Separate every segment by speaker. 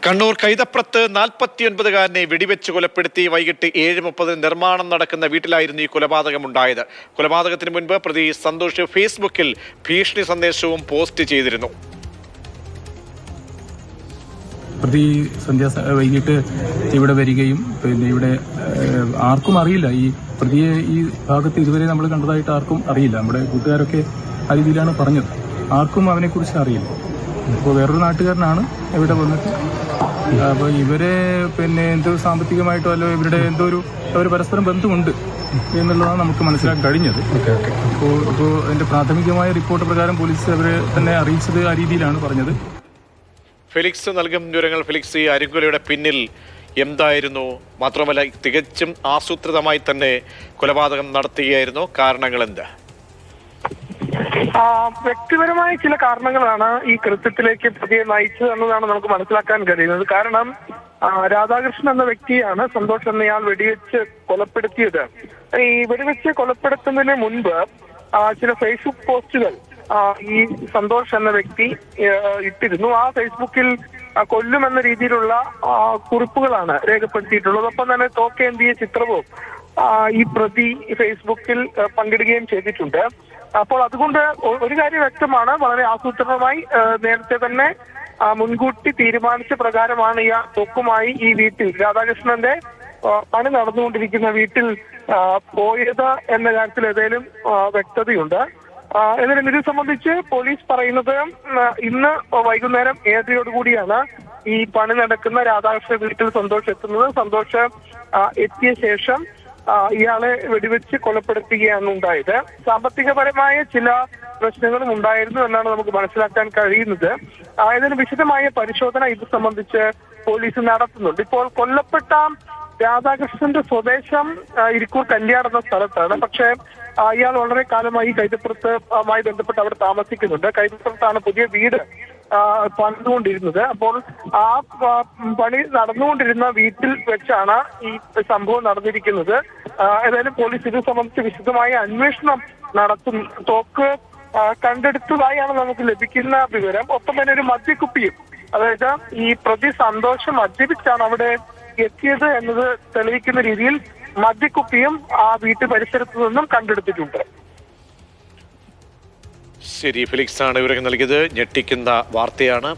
Speaker 1: കണ്ണൂർ കൈതപ്രത്ത് 49-കാരനെ വെടിവെച്ച് കൊലപ്പെടുത്തി വൈകിട്ട് 7:30 നിർമ്മാണം നടക്കുന്ന വീട്ടിലായിരുന്നു ഈ കൊലപാതകമുണ്ടായത്. കൊലപാതകത്തിന് മുൻപ് പ്രതി സന്തോഷ് ഫേസ്ബുക്കിൽ ഭീഷണി സന്ദേശവും പോസ്റ്റ് ചെയ്തിരുന്നു.
Speaker 2: പ്രതി വൈകിട്ട് ഇവിടെ വരികയും പിന്നെ ഇവിടെ ആർക്കും അറിയില്ല, ഈ പ്രതിയെ ഈ ഭാഗത്ത് ഇതുവരെ നമ്മൾ കണ്ടതായിട്ട് ആർക്കും അറിയില്ല. നമ്മുടെ കൂട്ടുകാരൊക്കെ ആ രീതിയിലാണ് പറഞ്ഞത്. ആർക്കും അവനെക്കുറിച്ച് അറിയില്ല. ഇപ്പോൾ വേറൊരു നാട്ടുകാരനാണ് ഇവിടെ വന്നിട്ട്. അപ്പോൾ ഇവരെ പിന്നെ എന്തോ സാമ്പത്തികമായിട്ടോ അല്ലോ ഇവരുടെ എന്തോ ഒരു പരസ്പരം ബന്ധമുണ്ട് എന്നുള്ളതാണ് നമുക്ക് മനസ്സിലാക്കാൻ കഴിഞ്ഞത്. ഇപ്പോൾ അതിന്റെ പ്രാഥമികമായ റിപ്പോർട്ട് പ്രകാരം പോലീസ് അവരെ തന്നെ അറിയിച്ചത് ആ രീതിയിലാണ് പറഞ്ഞത്.
Speaker 1: ഫെലിക്സ് നൽകും വിവരങ്ങൾ. ഫെലിക്സ്, ഈ അരിങ്കൊലയുടെ പിന്നിൽ എന്തായിരുന്നു? മാത്രമല്ല തികച്ചും ആസൂത്രിതമായി തന്നെ കൊലപാതകം നടത്തുകയായിരുന്നു. കാരണങ്ങൾ എന്താ?
Speaker 3: വ്യക്തിപരമായ ചില കാരണങ്ങളാണ് ഈ കൃത്യത്തിലേക്ക് പ്രതിയെ നയിച്ചത് എന്നതാണ് നമുക്ക് മനസ്സിലാക്കാൻ കഴിയുന്നത്. കാരണം രാധാകൃഷ്ണൻ എന്ന വ്യക്തിയാണ് സന്തോഷ് എന്നയാൾ വെടിവെച്ച് കൊലപ്പെടുത്തിയത്. ഈ വെടിവെച്ച് കൊലപ്പെടുത്തുന്നതിന് മുൻപ് ചില ഫേസ്ബുക്ക് പോസ്റ്റുകൾ ഈ സന്തോഷ് എന്ന വ്യക്തി ഇട്ടിരുന്നു. ആ ഫേസ്ബുക്കിൽ കൊല്ലുമെന്ന രീതിയിലുള്ള കുറിപ്പുകളാണ് രേഖപ്പെടുത്തിയിട്ടുള്ളത്. ഒപ്പം തന്നെ തോക്കേന്തിയ ചിത്രവും ഈ പ്രതി ഫേസ്ബുക്കിൽ പങ്കിടുകയും ചെയ്തിട്ടുണ്ട്. അപ്പോൾ അതുകൊണ്ട് ഒരു കാര്യം വ്യക്തമാണ്, വളരെ ആസൂത്രിതമായി നേരത്തെ തന്നെ മുൻകൂട്ടി തീരുമാനിച്ച പ്രകാരമാണ് ഈ തോക്കുമായി ഈ വീട്ടിൽ, രാധാകൃഷ്ണന്റെ പണി നടന്നുകൊണ്ടിരിക്കുന്ന വീട്ടിൽ പോയത് എന്ന കാര്യത്തിൽ ഏതെങ്കിലും വ്യക്തതയുണ്ട്. എന്നാലും ഇത് സംബന്ധിച്ച് പോലീസ് പറയുന്നത് ഇന്ന് വൈകുന്നേരം 7:30 ഈ പണി നടക്കുന്ന രാധാകൃഷ്ണ വീട്ടിൽ സന്തോഷ് എത്തുന്നത്. സന്തോഷ് എത്തിയ ശേഷം ഇയാളെ വെടിവെച്ച് കൊലപ്പെടുത്തുകയാണ് ഉണ്ടായത്. സാമ്പത്തികപരമായ ചില പ്രശ്നങ്ങളും ഉണ്ടായിരുന്നു എന്നാണ് നമുക്ക് മനസ്സിലാക്കാൻ കഴിയുന്നത്. ഇതിന് വിശദമായ പരിശോധന ഇത് സംബന്ധിച്ച് പോലീസ് നടത്തുന്നുണ്ട്. ഇപ്പോൾ കൊല്ലപ്പെട്ട രാധാകൃഷ്ണന്റെ സ്വദേശം ഇരിക്കൂർ കല്യാട് എന്ന സ്ഥലത്താണ്. പക്ഷേ ഇയാൾ വളരെ കാലമായി കൈതപ്പുറത്തുമായി ബന്ധപ്പെട്ട് അവിടെ താമസിക്കുന്നുണ്ട്. കൈതപ്പുറത്താണ് പുതിയ വീട് പണിതുകൊണ്ടിരുന്നത്. അപ്പോൾ ആ പണി നടന്നുകൊണ്ടിരുന്ന വീട്ടിൽ വെച്ചാണ് ഈ സംഭവം നടന്നിരിക്കുന്നത്. ഏതായാലും പോലീസ് ഇത് സംബന്ധിച്ച് വിശദമായ അന്വേഷണം നടത്തും. തോക്ക് കണ്ടെടുത്തതായാണ് നമുക്ക് ലഭിക്കുന്ന വിവരം. ഒപ്പം തന്നെ ഒരു മദ്യക്കുപ്പിയും, അതായത് ഈ പ്രതി സന്തോഷം മദ്യപിച്ചാണ് അവിടെ എത്തിയത് എന്നത് തെളിയിക്കുന്ന രീതിയിൽ മദ്യക്കുപ്പിയും ആ വീട്ടു പരിസരത്തു നിന്നും കണ്ടെടുത്തിട്ടുണ്ട്.
Speaker 1: ശരി, ഫെലിക്സ് ആണ് വിവരങ്ങൾ നൽകിയത്. ഞെട്ടിക്കുന്ന വാർത്തയാണ്.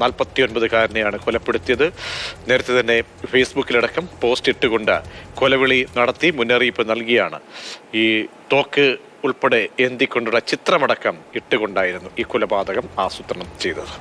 Speaker 1: 49-കാരനെയാണ് കൊലപ്പെടുത്തിയത്. നേരത്തെ തന്നെ ഫേസ്ബുക്കിലടക്കം പോസ്റ്റ് ഇട്ടുകൊണ്ട് കൊലവിളി നടത്തി മുന്നറിയിപ്പ് നൽകിയാണ്. ഈ തോക്ക് ഉൾപ്പെടെ എന്തിക്കൊണ്ടുള്ള ചിത്രമടക്കം ഇട്ടുകൊണ്ടായിരുന്നു ഈ കൊലപാതകം ആസൂത്രണം ചെയ്തത്.